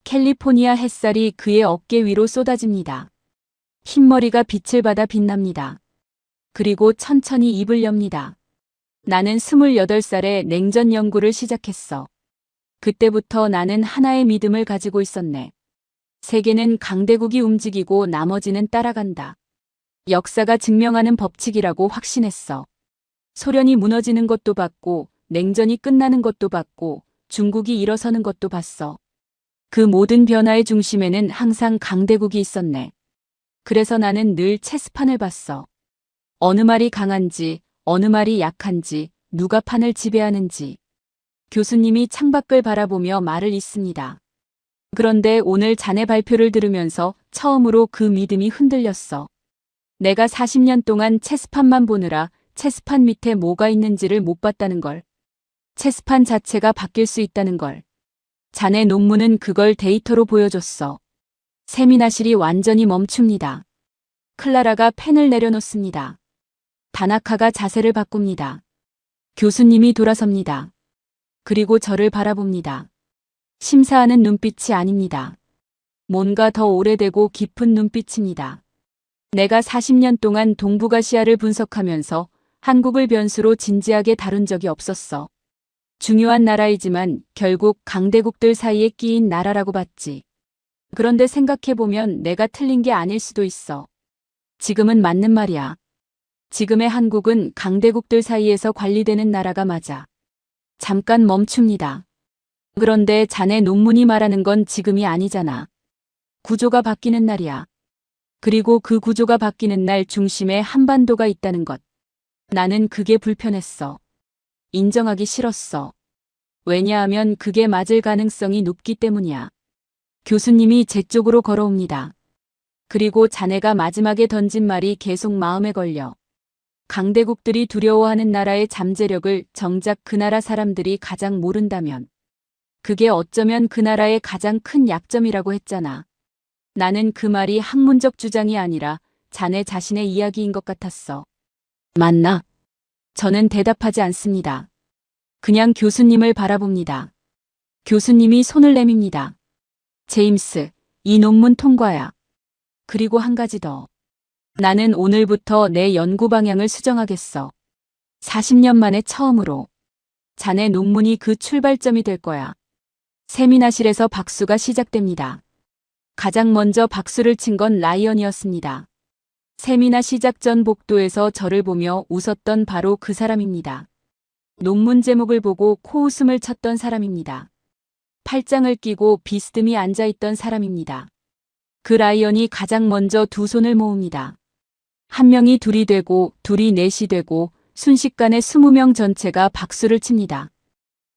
캘리포니아 햇살이 그의 어깨 위로 쏟아집니다. 흰머리가 빛을 받아 빛납니다. 그리고 천천히 입을 엽니다. 나는 28살에 냉전 연구를 시작했어. 그때부터 나는 하나의 믿음을 가지고 있었네. 세계는 강대국이 움직이고 나머지는 따라간다. 역사가 증명하는 법칙이라고 확신했어. 소련이 무너지는 것도 봤고, 냉전이 끝나는 것도 봤고, 중국이 일어서는 것도 봤어. 그 모든 변화의 중심에는 항상 강대국이 있었네. 그래서 나는 늘 체스판을 봤어. 어느 말이 강한지, 어느 말이 약한지, 누가 판을 지배하는지. 교수님이 창밖을 바라보며 말을 잇습니다. 그런데 오늘 자네 발표를 들으면서 처음으로 그 믿음이 흔들렸어. 내가 40년 동안 체스판만 보느라 체스판 밑에 뭐가 있는지를 못 봤다는 걸. 체스판 자체가 바뀔 수 있다는 걸. 자네 논문은 그걸 데이터로 보여줬어. 세미나실이 완전히 멈춥니다. 클라라가 펜을 내려놓습니다. 다나카가 자세를 바꿉니다. 교수님이 돌아섭니다. 그리고 저를 바라봅니다. 심사하는 눈빛이 아닙니다. 뭔가 더 오래되고 깊은 눈빛입니다. 내가 40년 동안 동북아시아를 분석하면서 한국을 변수로 진지하게 다룬 적이 없었어. 중요한 나라이지만 결국 강대국들 사이에 끼인 나라라고 봤지. 그런데 생각해보면 내가 틀린 게 아닐 수도 있어. 지금은 맞는 말이야. 지금의 한국은 강대국들 사이에서 관리되는 나라가 맞아. 잠깐 멈춥니다. 그런데 자네 논문이 말하는 건 지금이 아니잖아. 구조가 바뀌는 날이야. 그리고 그 구조가 바뀌는 날 중심에 한반도가 있다는 것. 나는 그게 불편했어. 인정하기 싫었어. 왜냐하면 그게 맞을 가능성이 높기 때문이야. 교수님이 제 쪽으로 걸어옵니다. 그리고 자네가 마지막에 던진 말이 계속 마음에 걸려. 강대국들이 두려워하는 나라의 잠재력을 정작 그 나라 사람들이 가장 모른다면. 그게 어쩌면 그 나라의 가장 큰 약점이라고 했잖아. 나는 그 말이 학문적 주장이 아니라 자네 자신의 이야기인 것 같았어. 맞나? 저는 대답하지 않습니다. 그냥 교수님을 바라봅니다. 교수님이 손을 내밉니다. 제임스, 이 논문 통과야. 그리고 한 가지 더. 나는 오늘부터 내 연구 방향을 수정하겠어. 40년 만에 처음으로. 자네 논문이 그 출발점이 될 거야. 세미나실에서 박수가 시작됩니다. 가장 먼저 박수를 친 건 라이언이었습니다. 세미나 시작 전 복도에서 저를 보며 웃었던 바로 그 사람입니다. 논문 제목을 보고 코웃음을 쳤던 사람입니다. 팔짱을 끼고 비스듬히 앉아있던 사람입니다. 그 라이언이 가장 먼저 두 손을 모읍니다. 한 명이 둘이 되고 둘이 넷이 되고 순식간에 20명 전체가 박수를 칩니다.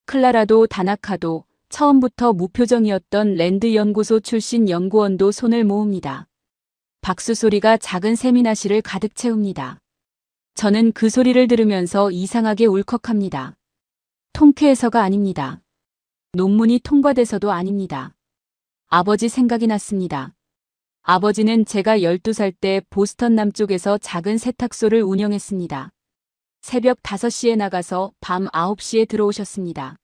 클라라도 다나카도 처음부터 무표정이었던 랜드 연구소 출신 연구원도 손을 모읍니다. 박수 소리가 작은 세미나실을 가득 채웁니다. 저는 그 소리를 들으면서 이상하게 울컥합니다. 통쾌해서가 아닙니다. 논문이 통과돼서도 아닙니다. 아버지 생각이 났습니다. 아버지는 제가 12살 때 보스턴 남쪽에서 작은 세탁소를 운영했습니다. 새벽 5시에 나가서 밤 9시에 들어오셨습니다.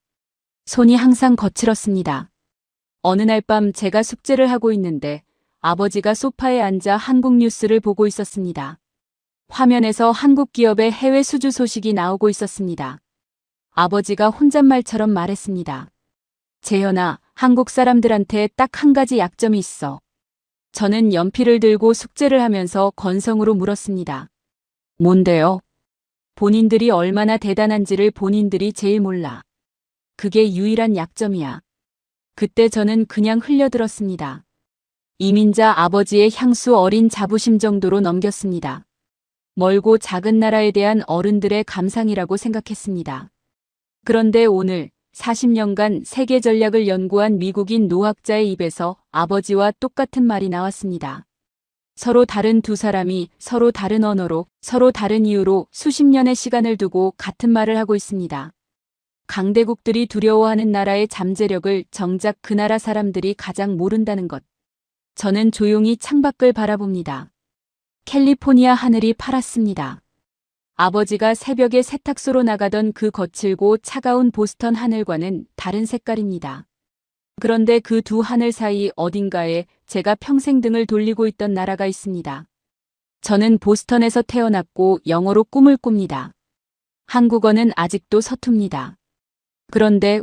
손이 항상 거칠었습니다. 어느 날 밤 제가 숙제를 하고 있는데 아버지가 소파에 앉아 한국 뉴스를 보고 있었습니다. 화면에서 한국 기업의 해외 수주 소식이 나오고 있었습니다. 아버지가 혼잣말처럼 말했습니다. 재현아, 한국 사람들한테 딱 한 가지 약점이 있어. 저는 연필을 들고 숙제를 하면서 건성으로 물었습니다. 뭔데요? 본인들이 얼마나 대단한지를 본인들이 제일 몰라. 그게 유일한 약점이야. 그때 저는 그냥 흘려들었습니다. 이민자 아버지의 향수 어린 자부심 정도로 넘겼습니다. 멀고 작은 나라에 대한 어른들의 감상이라고 생각했습니다. 그런데 오늘 40년간 세계 전략을 연구한 미국인 노학자의 입에서 아버지와 똑같은 말이 나왔습니다. 서로 다른 두 사람이 서로 다른 언어로, 서로 다른 이유로 수십 년의 시간을 두고 같은 말을 하고 있습니다. 강대국들이 두려워하는 나라의 잠재력을 정작 그 나라 사람들이 가장 모른다는 것. 저는 조용히 창밖을 바라봅니다. 캘리포니아 하늘이 파랗습니다. 아버지가 새벽에 세탁소로 나가던 그 거칠고 차가운 보스턴 하늘과는 다른 색깔입니다. 그런데 그 두 하늘 사이 어딘가에 제가 평생 등을 돌리고 있던 나라가 있습니다. 저는 보스턴에서 태어났고 영어로 꿈을 꿉니다. 한국어는 아직도 서툽니다. 그런데